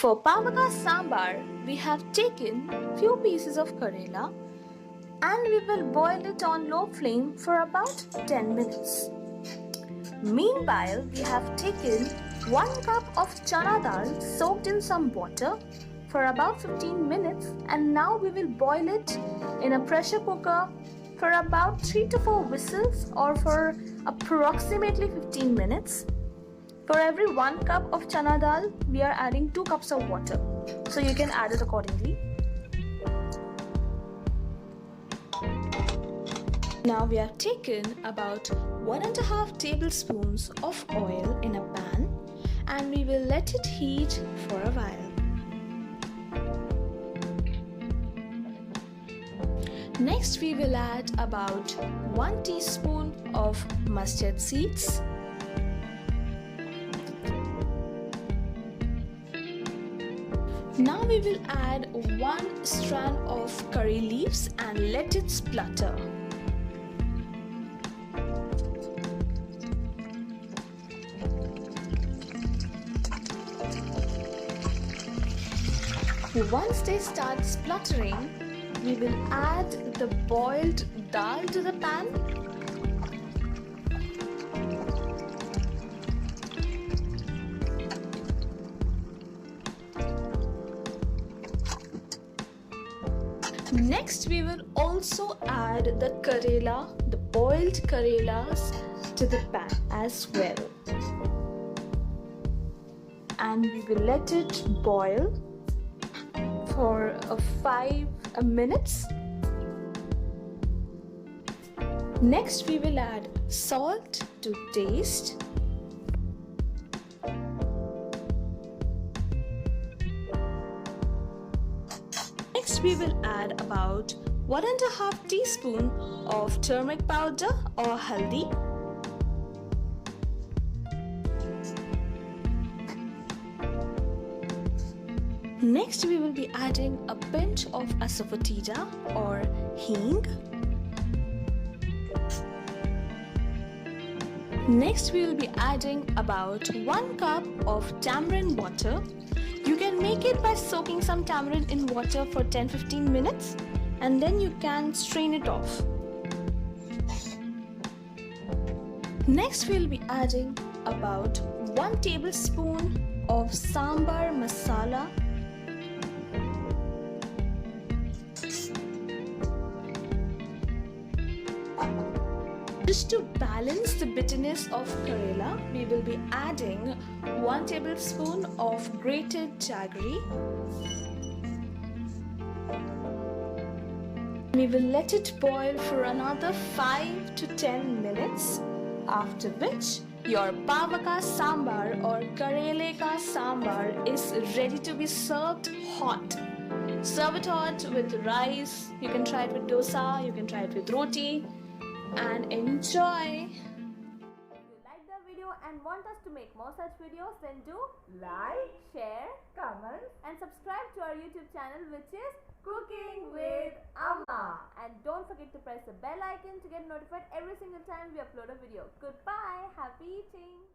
For Pavakkai Sambar, we have taken few pieces of Karela and we will boil it on low flame for about 10 minutes. Meanwhile, we have taken 1 cup of chana dal soaked in some water for about 15 minutes, and now we will boil it in a pressure cooker for about 3 to 4 whistles or for approximately 15 minutes. For every 1 cup of chana dal, we are adding 2 cups of water, so you can add it accordingly. Now we have taken about 1.5 tablespoons of oil in a pan and we will let it heat for a while. Next we will add about 1 teaspoon of mustard seeds, now we will add 1 strand of curry leaves and let it splutter. Once they start spluttering, we will add the boiled dal to the pan. Next, we will also add the Karela, the boiled Karelas to the pan as well. And we will let it boil for 5 minutes. Next we will add salt to taste. Next we will add about 1.5 teaspoon of turmeric powder or HALDI. Next we will be adding a pinch of ASAFOETIDA or HING. Next we will be adding about 1 cup of tamarind water. You can make it by soaking some tamarind in water for 10-15 minutes and then you can strain it off. Next we will be adding about 1 tablespoon of sambar masala. Just to balance the bitterness of Karela, we will be adding 1 tablespoon of grated jaggery. We will let it boil for another 5 to 10 minutes, after which your Pavakkai Sambar or Karele ka Sambar is ready to be served hot. Serve it hot with rice, you can try it with dosa, you can try it with roti, and enjoy. If you like the video and want us to make more such videos, then do like, share, comment and subscribe to our YouTube channel, which is Cooking with Amma. And don't forget to press the bell icon to get notified every single time we upload a video. Goodbye, happy eating.